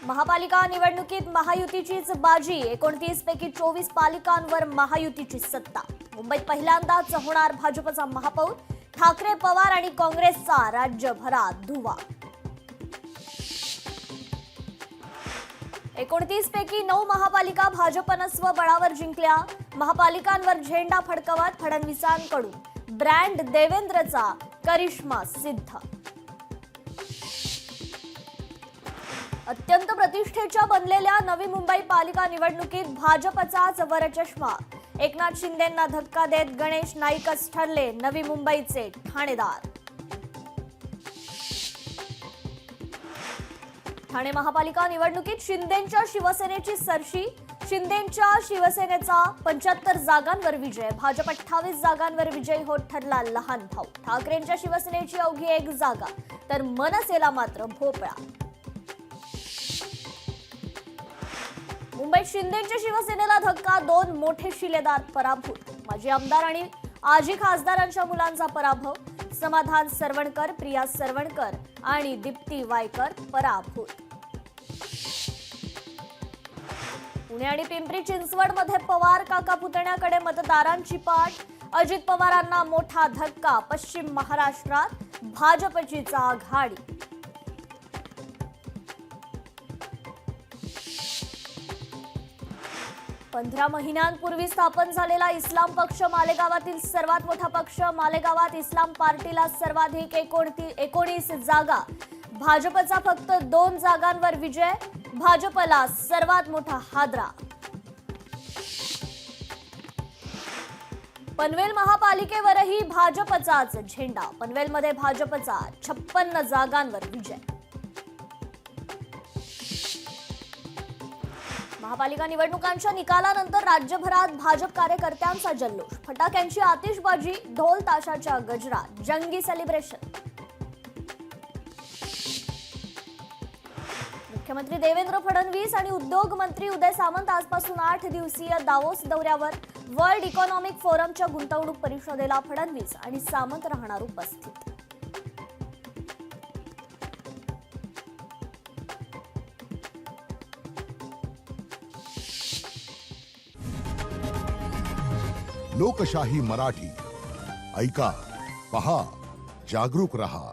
महापालिका निवडणुकीत महायुतीचीच बाजी. 29 पैकी 24 पालिकांवर महायुतीची सत्ता. मुंबईत पहिल्यांदाच होणार भाजपचा महापौर. ठाकरे, पवार आणि काँग्रेसचा राज्यभरात धुव्वा. 29 पैकी 9 महापालिका भाजपनं स्वबळावर जिंकल्या. महापालिकांवर झेंडा फडकवत फडणवीसांकडून ब्रँड देवेंद्रचा करिश्मा सिद्ध. अत्यंत प्रतिष्ठेच्या बनलेल्या नवी मुंबई पालिका निवडणुकीत भाजपचाच वरचष्मा. एकनाथ शिंदेंना धक्का देत गणेश नाईकच ठरले नवी मुंबईचे ठाणेदार. ठाणे महापालिका निवडणुकीत शिंदेंच्या शिवसेनेची सरशी. शिंदेंच्या शिवसेनेचा 75 जागांवर विजय. भाजप 28 जागांवर विजयी होत ठरला लहान भाऊ. ठाकरेंच्या शिवसेनेची अवघी 1 जागा तर मनसेला मात्र भोपळा. मुंबईत शिंदेंच्या शिवसेनेला धक्का. 2 मोठे शिलेदार पराभूत. माजी आमदार आणि आजी खासदारांच्या मुलांचा पराभव. समाधान सरवणकर, प्रिया सरवणकर आणि दीप्ती वायकर पराभूत. पुणे आणि पिंपरी चिंचवडमध्ये पवार काका पुतण्याकडे मतदारांची पाठ. अजित पवारांना मोठा धक्का. पश्चिम महाराष्ट्रात भाजपचीच आघाडी. पंधरा महिन्यांपूर्वी स्थापन झालेला इस्लाम पक्ष मालेगावातील सर्वात मोठा पक्ष. मालेगावात इस्लाम पार्टीला सर्वाधिक 19 जागा. भाजपचा फक्त 2 जागांवर विजय. भाजपला सर्वात मोठा हादरा. पनवेल महापालिकेवरही भाजपचाच झेंडा. पनवेलमध्ये भाजपचा 56 जागांवर विजय. महापालिका निवडणुकांच्या निकालानंतर राज्यभरात भाजप कार्यकर्त्यांचा जल्लोष. फटाक्यांची आतिषबाजी, ढोल ताशाच्या गजरात जंगी सेलिब्रेशन. मुख्यमंत्री देवेंद्र फडणवीस आणि उद्योग मंत्री उदय सामंत आजपासून 8 दिवसीय दावोस दौऱ्यावर. वर्ल्ड इकॉनॉमिक फोरमच्या गुंतवणूक परिषदेला फडणवीस आणि सामंत राहणार उपस्थित. लोकशाही मराठी ऐका, पहा, जागरूक रहा.